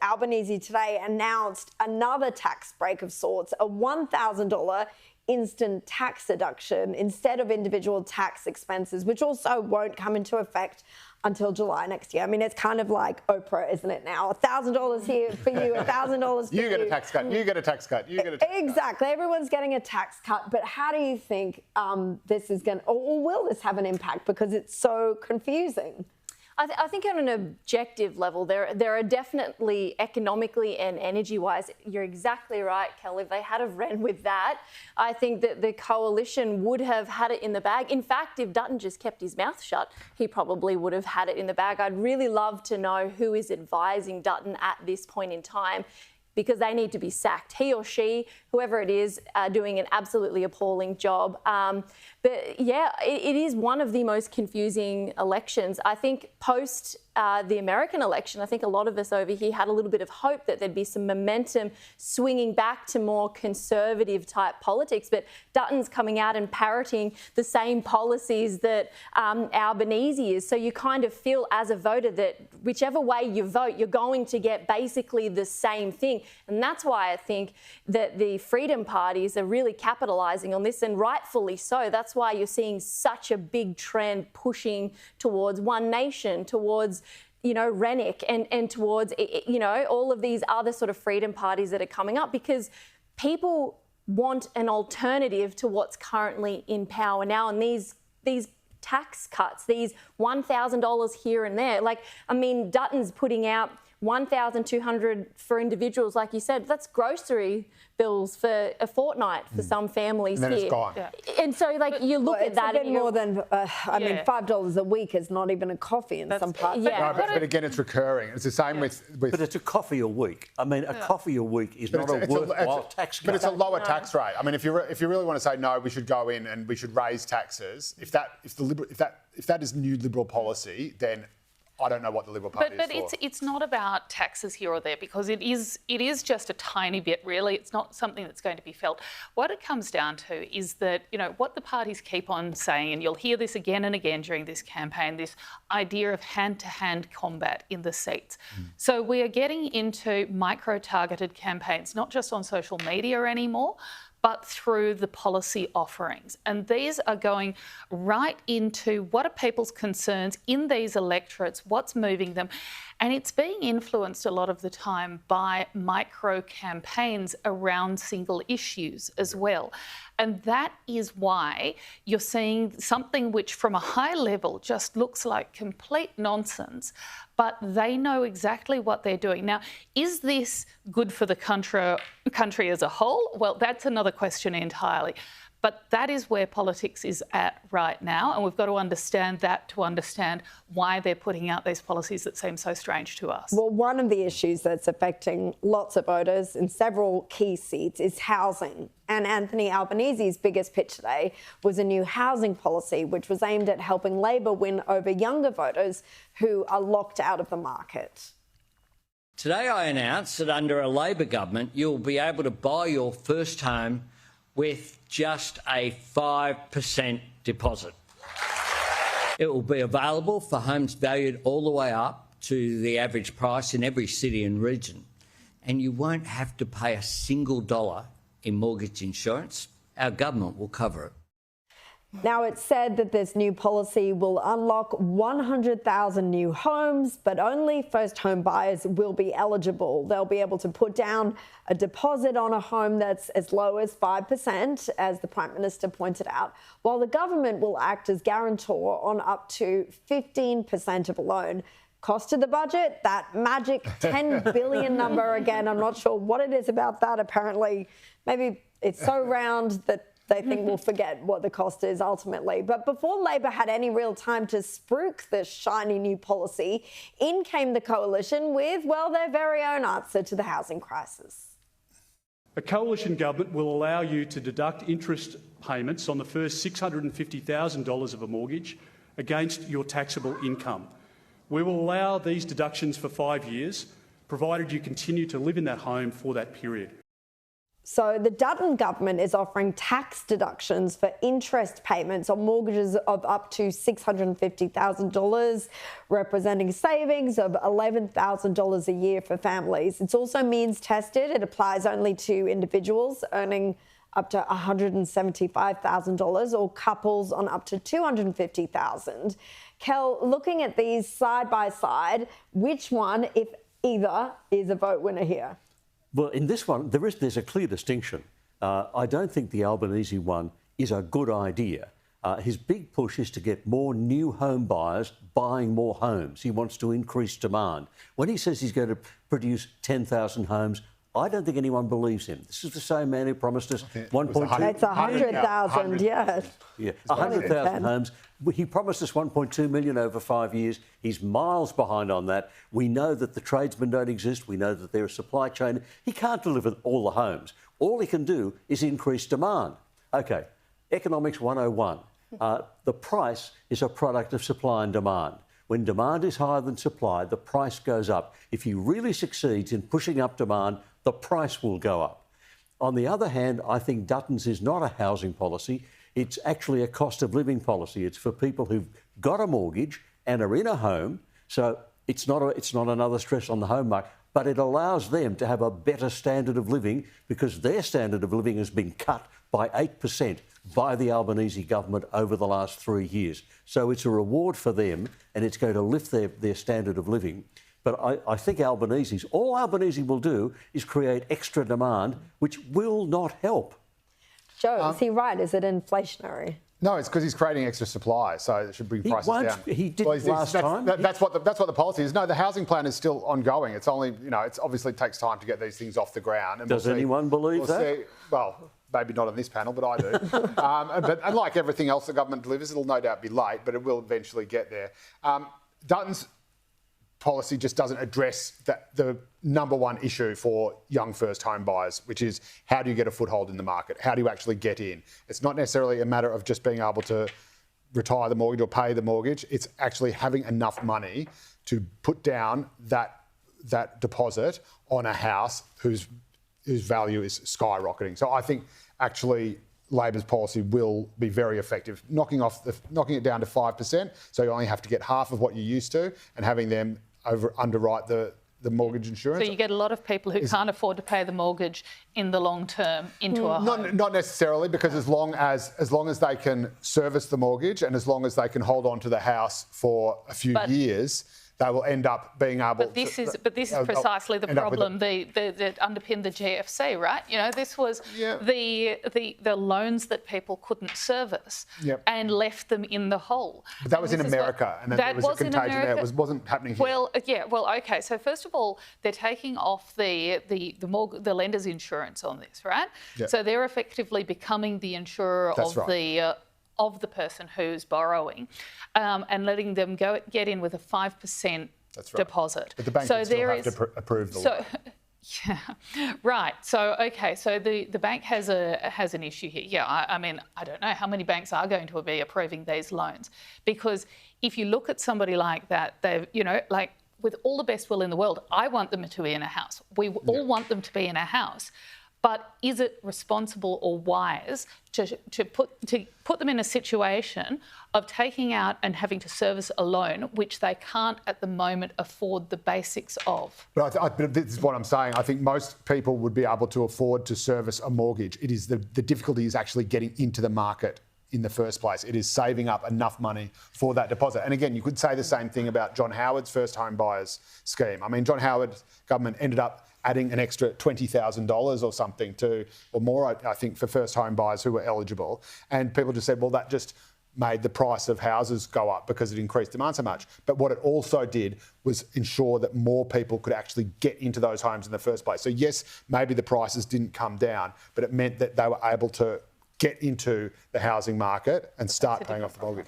Albanese today announced another tax break of sorts, a $1,000 instant tax deduction instead of individual tax expenses, which also won't come into effect until July next year. I mean, it's kind of like Oprah, isn't it now? $1,000 here for you, $1,000 for you. You get a tax cut, you get a tax cut, you get a tax cut. Exactly. Everyone's getting a tax cut. But how do you think this is going to, or will this have an impact because it's so confusing? I think on an objective level, there are definitely economically and energy-wise, you're exactly right, Kelly. If they had have ran with that, I think that the coalition would have had it in the bag. In fact, if Dutton just kept his mouth shut, he probably would have had it in the bag. I'd really love to know who is advising Dutton at this point in time, because they need to be sacked. He or she, whoever it is, are doing an absolutely appalling job. But yeah, it is one of the most confusing elections. I think post the American election, I think a lot of us over here had a little bit of hope that there'd be some momentum swinging back to more conservative type politics. But Dutton's coming out and parroting the same policies that Albanese is. So you kind of feel as a voter that whichever way you vote, you're going to get basically the same thing. And that's why I think that the Freedom parties are really capitalising on this, and rightfully so. That's why you're seeing such a big trend pushing towards One Nation, towards Rennick and towards, all of these other sort of freedom parties that are coming up, because people want an alternative to what's currently in power now. And these tax cuts, these $1,000 here and there, Dutton's putting out $1,200 for individuals, like you said. That's grocery bills for a fortnight for some families and then here. It's gone. Yeah. And so, you look at that, it's a bit more than $5 a week is not even a coffee in some parts. Yeah, no, but again, it's recurring. It's the same with. But it's a coffee a week. I mean, a coffee a week is not a worthwhile tax cut. But it's a lower tax rate. I mean, if you really want to say no, we should go in and we should raise taxes. If that is new Liberal policy, then I don't know what the Liberal Party is for. But it's not about taxes here or there, because it is just a tiny bit, really. It's not something that's going to be felt. What it comes down to is that, what the parties keep on saying, and you'll hear this again and again during this campaign, this idea of hand-to-hand combat in the seats. So we are getting into micro-targeted campaigns, not just on social media anymore, but through the policy offerings. And these are going right into what are people's concerns in these electorates, what's moving them. And it's being influenced a lot of the time by micro campaigns around single issues as well. And that is why you're seeing something which from a high level just looks like complete nonsense, but they know exactly what they're doing. Now, is this good for the country as a whole? Well, that's another question entirely. But that is where politics is at right now, and we've got to understand that to understand why they're putting out these policies that seem so strange to us. Well, one of the issues that's affecting lots of voters in several key seats is housing. And Anthony Albanese's biggest pitch today was a new housing policy, which was aimed at helping Labor win over younger voters who are locked out of the market. Today I announced that under a Labor government, you'll be able to buy your first home with just a 5% deposit. It will be available for homes valued all the way up to the average price in every city and region. And you won't have to pay a single dollar in mortgage insurance. Our government will cover it. Now, it's said that this new policy will unlock 100,000 new homes, but only first home buyers will be eligible. They'll be able to put down a deposit on a home that's as low as 5%, as the Prime Minister pointed out, while the government will act as guarantor on up to 15% of a loan. Cost to the budget, that magic 10 billion number again. I'm not sure what it is about that. Apparently, maybe it's so round that they think we'll forget what the cost is ultimately. But before Labor had any real time to spruik this shiny new policy, in came the coalition with, well, their very own answer to the housing crisis. A coalition government will allow you to deduct interest payments on the first $650,000 of a mortgage against your taxable income. We will allow these deductions for 5 years, provided you continue to live in that home for that period. So the Dutton government is offering tax deductions for interest payments on mortgages of up to $650,000, representing savings of $11,000 a year for families. It's also means tested. It applies only to individuals earning up to $175,000 or couples on up to $250,000. Kel, looking at these side by side, which one, if either, is a vote winner here? Well, in this one, there's a clear distinction. I don't think the Albanese one is a good idea. His big push is to get more new home buyers buying more homes. He wants to increase demand. When he says he's going to produce 10,000 homes, I don't think anyone believes him. This is the same man who promised us 1.2... It's 100,000, yes. Yeah, 100,000 homes. He promised us 1.2 million over 5 years. He's miles behind on that. We know that the tradesmen don't exist. We know that they're a supply chain. He can't deliver all the homes. All he can do is increase demand. OK, economics 101. The price is a product of supply and demand. When demand is higher than supply, the price goes up. If he really succeeds in pushing up demand, the price will go up. On the other hand, I think Dutton's is not a housing policy. It's actually a cost of living policy. It's for people who've got a mortgage and are in a home. So it's not another stress on the home market, but it allows them to have a better standard of living because their standard of living has been cut by 8% by the Albanese government over the last 3 years. So it's a reward for them and it's going to lift their standard of living. But I think all Albanese will do is create extra demand, which will not help. Joe, is he right? Is it inflationary? No, it's because he's creating extra supply, so it should bring prices down. He did last time. That's what the policy is. No, the housing plan is still ongoing. It's only, it's obviously takes time to get these things off the ground. And Does anyone believe that? Well, maybe not on this panel, but I do. But unlike everything else the government delivers, it'll no doubt be late, but it will eventually get there. Dutton's policy just doesn't address the number one issue for young first home buyers, which is how do you get a foothold in the market? How do you actually get in? It's not necessarily a matter of just being able to retire the mortgage or pay the mortgage. It's actually having enough money to put down that deposit on a house whose value is skyrocketing. So I think actually Labor's policy will be very effective, knocking it down to 5%, so you only have to get half of what you used to, and having them underwrite the mortgage insurance. So you get a lot of people who can't afford to pay the mortgage in the long term into a home. Not necessarily, because as long as they can service the mortgage and as long as they can hold on to the house for a few years, they will end up being able But this is precisely the problem that underpinned the GFC, right? This was the loans that people couldn't service and left them in the hole. But that was in America, and there was a contagion there. It wasn't happening here. Well, OK. So first of all, they're taking off the lender's insurance on this, right? Yep. So they're effectively becoming the insurer of the person who's borrowing, and letting them get in with a 5% deposit. But the bank would still have to approve the loan. Yeah, right. So OK, so the bank has an issue here. Yeah, I mean, I don't know how many banks are going to be approving these loans, because if you look at somebody like that, they've with all the best will in the world, I want them to be in a house. We all want them to be in a house. But is it responsible or wise to put them in a situation of taking out and having to service a loan which they can't at the moment afford the basics of? But this is what I'm saying. I think most people would be able to afford to service a mortgage. It is the difficulty is actually getting into the market in the first place. It is saving up enough money for that deposit. And again, you could say the same thing about John Howard's first home buyers scheme. I mean, John Howard's government ended up adding an extra $20,000 or something or more, I think, for first home buyers who were eligible. And people just said, well, that just made the price of houses go up because it increased demand so much. But what it also did was ensure that more people could actually get into those homes in the first place. So yes, maybe the prices didn't come down, but it meant that they were able to get into the housing market and start paying off the mortgage.